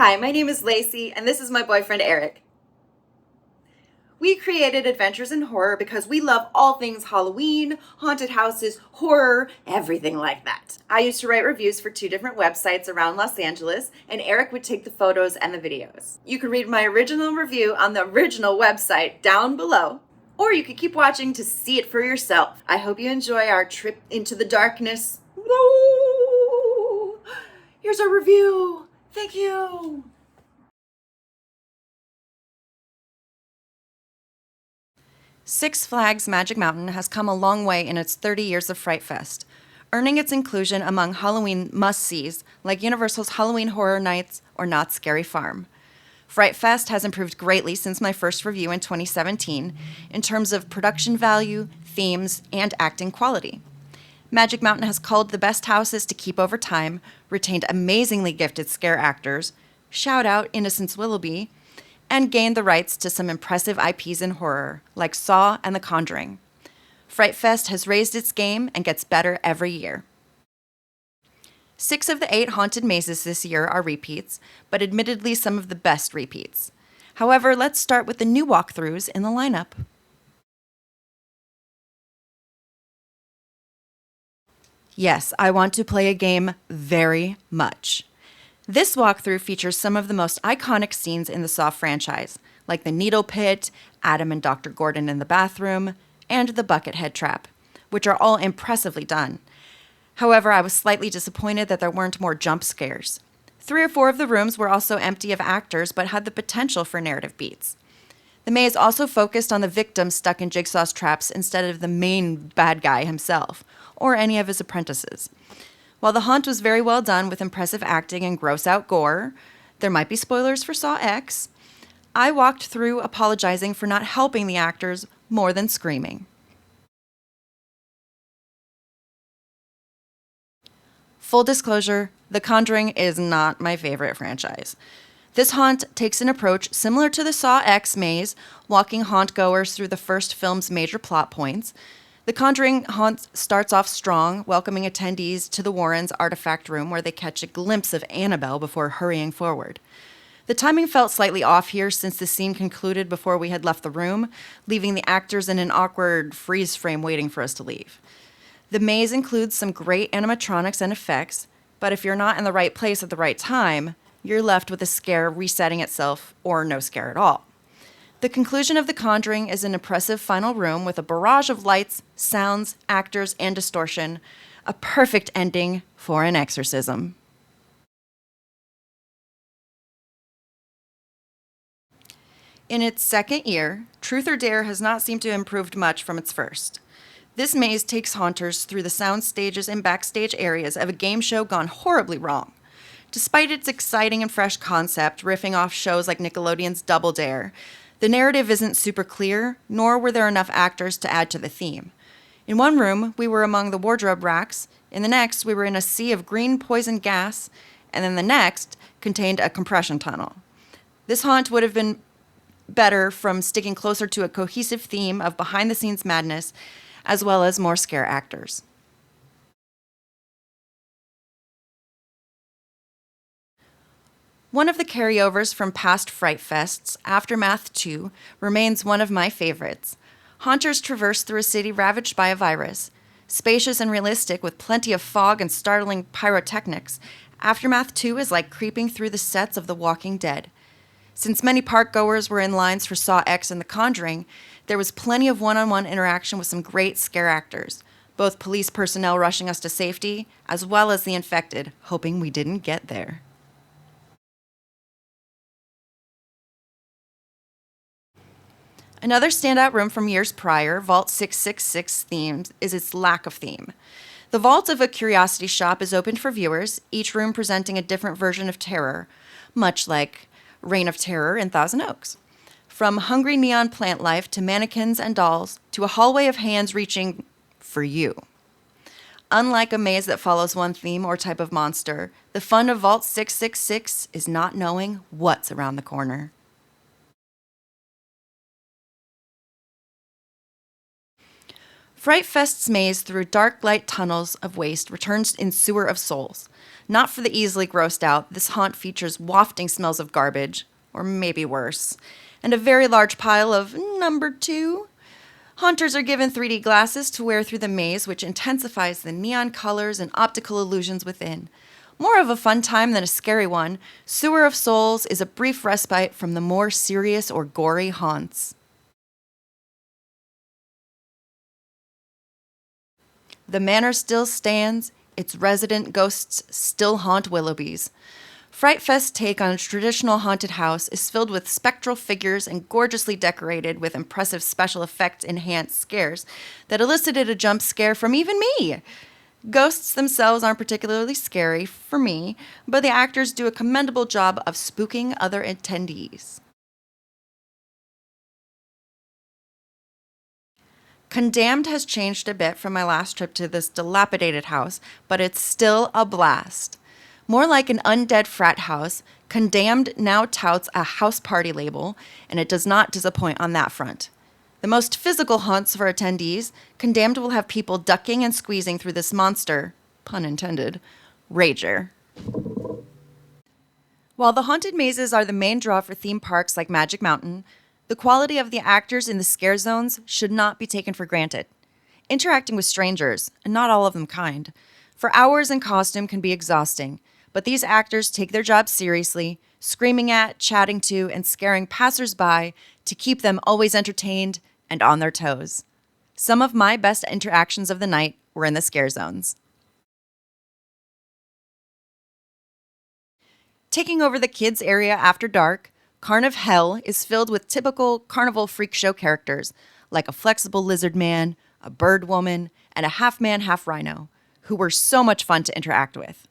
Hi, my name is Lacey, and this is my boyfriend Eric. We created Adventures in Horror because we love all things Halloween, haunted houses, horror, everything like that. I used to write reviews for 2 different websites around Los Angeles, and Eric would take the photos and the videos. You can read my original review on the original website down below, or you could keep watching to see it for yourself. I hope you enjoy our trip into the darkness. Woo! Here's our review. Thank you. Six Flags Magic Mountain has come a long way in its 30 years of Fright Fest, earning its inclusion among Halloween must-sees like Universal's Halloween Horror Nights or Knott's Scary Farm. Fright Fest has improved greatly since my first review in 2017 in terms of production value, themes, and acting quality. Magic Mountain has culled the best houses to keep over time, retained amazingly gifted scare actors, shout out Innocence Willoughby, and gained the rights to some impressive IPs in horror, like Saw and The Conjuring. Fright Fest has raised its game and gets better every year. 6 of the 8 haunted mazes this year are repeats, but admittedly some of the best repeats. However, let's start with the new walkthroughs in the lineup. Yes, I want to play a game very much. This walkthrough features some of the most iconic scenes in the Saw franchise, like the Needle Pit, Adam and Dr. Gordon in the bathroom, and the Buckethead Trap, which are all impressively done. However, I was slightly disappointed that there weren't more jump scares. 3 or 4 of the rooms were also empty of actors but had the potential for narrative beats. The maze also focused on the victim stuck in Jigsaw's traps instead of the main bad guy himself, or any of his apprentices. While the haunt was very well done with impressive acting and gross-out gore, there might be spoilers for Saw X, I walked through apologizing for not helping the actors more than screaming. Full disclosure, The Conjuring is not my favorite franchise. This haunt takes an approach similar to the Saw X maze, walking haunt-goers through the first film's major plot points. The Conjuring haunt starts off strong, welcoming attendees to the Warrens' artifact room where they catch a glimpse of Annabelle before hurrying forward. The timing felt slightly off here since the scene concluded before we had left the room, leaving the actors in an awkward freeze frame waiting for us to leave. The maze includes some great animatronics and effects, but if you're not in the right place at the right time, you're left with a scare resetting itself or no scare at all. The conclusion of The Conjuring is an impressive final room with a barrage of lights, sounds, actors, and distortion. A perfect ending for an exorcism. In its second year, Truth or Dare has not seemed to have improved much from its first. This maze takes haunters through the sound stages and backstage areas of a game show gone horribly wrong. Despite its exciting and fresh concept, riffing off shows like Nickelodeon's Double Dare, the narrative isn't super clear, nor were there enough actors to add to the theme. In one room, we were among the wardrobe racks, in the next, we were in a sea of green poison gas, and then the next contained a compression tunnel. This haunt would have been better from sticking closer to a cohesive theme of behind-the-scenes madness, as well as more scare actors. One of the carryovers from past Fright Fests, Aftermath 2, remains one of my favorites. Haunters traverse through a city ravaged by a virus. Spacious and realistic with plenty of fog and startling pyrotechnics, Aftermath 2 is like creeping through the sets of The Walking Dead. Since many park-goers were in lines for Saw X and The Conjuring, there was plenty of one-on-one interaction with some great scare actors, both police personnel rushing us to safety, as well as the infected, hoping we didn't get there. Another standout room from years prior, Vault 666 themed, is its lack of theme. The vault of a curiosity shop is open for viewers, each room presenting a different version of terror, much like Reign of Terror in Thousand Oaks. From hungry neon plant life to mannequins and dolls to a hallway of hands reaching for you. Unlike a maze that follows one theme or type of monster, the fun of Vault 666 is not knowing what's around the corner. Fright Fest's maze through dark light tunnels of waste returns in Sewer of Souls. Not for the easily grossed out, this haunt features wafting smells of garbage, or maybe worse, and a very large pile of number 2. Haunters are given 3D glasses to wear through the maze, which intensifies the neon colors and optical illusions within. More of a fun time than a scary one, Sewer of Souls is a brief respite from the more serious or gory haunts. The manor still stands, its resident ghosts still haunt Willoughby's. Fright Fest's take on a traditional haunted house is filled with spectral figures and gorgeously decorated with impressive special effects enhanced scares that elicited a jump scare from even me. Ghosts themselves aren't particularly scary for me, but the actors do a commendable job of spooking other attendees. Condemned has changed a bit from my last trip to this dilapidated house, but it's still a blast. More like an undead frat house, Condemned now touts a house party label, and it does not disappoint on that front. The most physical haunts for attendees, Condemned will have people ducking and squeezing through this monster, pun intended, rager. While the haunted mazes are the main draw for theme parks like Magic Mountain, the quality of the actors in the scare zones should not be taken for granted. Interacting with strangers, and not all of them kind, for hours in costume can be exhausting, but these actors take their job seriously, screaming at, chatting to, and scaring passersby to keep them always entertained and on their toes. Some of my best interactions of the night were in the scare zones. Taking over the kids' area after dark, Carniv Hell is filled with typical carnival freak show characters, like a flexible lizard man, a bird woman, and a half-man, half-rhino, who were so much fun to interact with.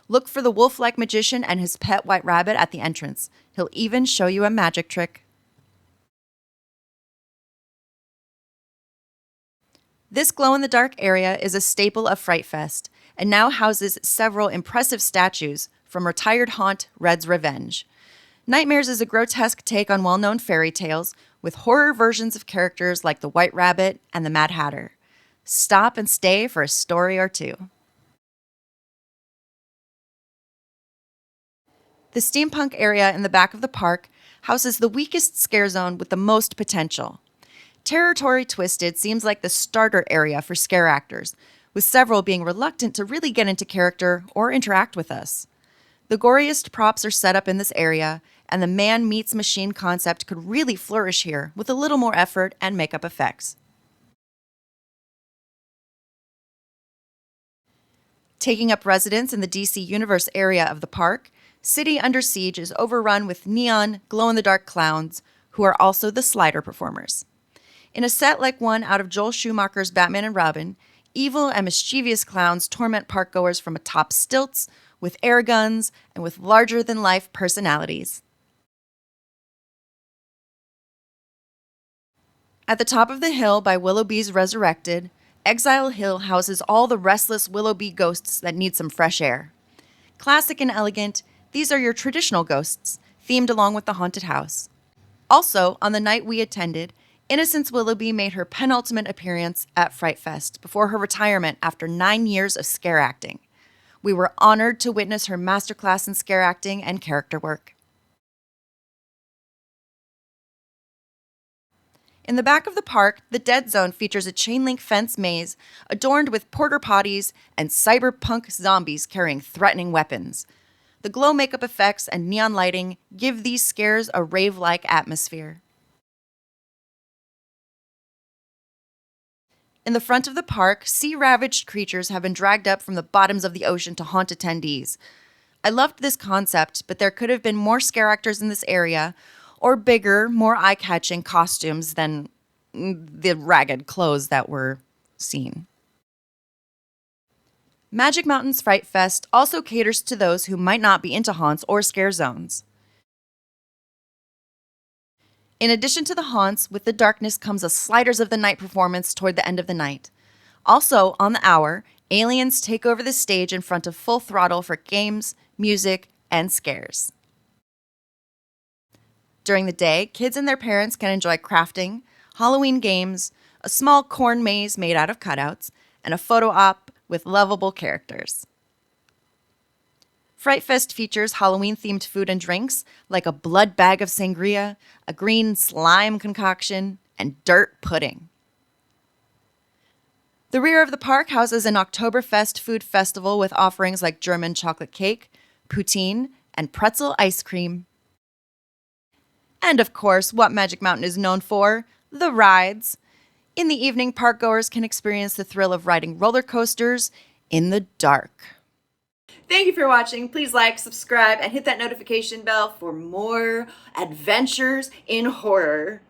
Look for the wolf-like magician and his pet white rabbit at the entrance. He'll even show you a magic trick. This glow-in-the-dark area is a staple of Fright Fest, and now houses several impressive statues from retired haunt Red's Revenge. Nightmares is a grotesque take on well-known fairy tales, with horror versions of characters like the White Rabbit and the Mad Hatter. Stop and stay for a story or two. The steampunk area in the back of the park houses the weakest scare zone with the most potential. Territory Twisted seems like the starter area for scare actors, with several being reluctant to really get into character or interact with us. The goriest props are set up in this area, and the man meets machine concept could really flourish here with a little more effort and makeup effects. Taking up residence in the DC Universe area of the park, City Under Siege is overrun with neon, glow-in-the-dark clowns, who are also the slider performers. In a set like one out of Joel Schumacher's Batman and Robin, evil and mischievous clowns torment parkgoers from atop stilts, with air guns, and with larger-than-life personalities. At the top of the hill by Willoughby's Resurrected, Exile Hill houses all the restless Willoughby ghosts that need some fresh air. Classic and elegant, these are your traditional ghosts, themed along with the haunted house. Also, on the night we attended, Innocence Willoughby made her penultimate appearance at Fright Fest before her retirement after 9 years of scare acting. We were honored to witness her masterclass in scare acting and character work. In the back of the park, the Dead Zone features a chain-link fence maze adorned with porter potties and cyberpunk zombies carrying threatening weapons. The glow makeup effects and neon lighting give these scares a rave-like atmosphere. In the front of the park, sea-ravaged creatures have been dragged up from the bottoms of the ocean to haunt attendees. I loved this concept, but there could have been more scare actors in this area, or bigger, more eye-catching costumes than the ragged clothes that were seen. Magic Mountain's Fright Fest also caters to those who might not be into haunts or scare zones. In addition to the haunts, with the darkness comes a Sliders of the Night performance toward the end of the night. Also, on the hour, aliens take over the stage in front of Full Throttle for games, music, and scares. During the day, kids and their parents can enjoy crafting, Halloween games, a small corn maze made out of cutouts, and a photo op with lovable characters. Fright Fest features Halloween-themed food and drinks like a blood bag of sangria, a green slime concoction, and dirt pudding. The rear of the park houses an Oktoberfest food festival with offerings like German chocolate cake, poutine, and pretzel ice cream. And of course, what Magic Mountain is known for, the rides. In the evening, parkgoers can experience the thrill of riding roller coasters in the dark. Thank you for watching. Please like, subscribe, and hit that notification bell for more adventures in horror.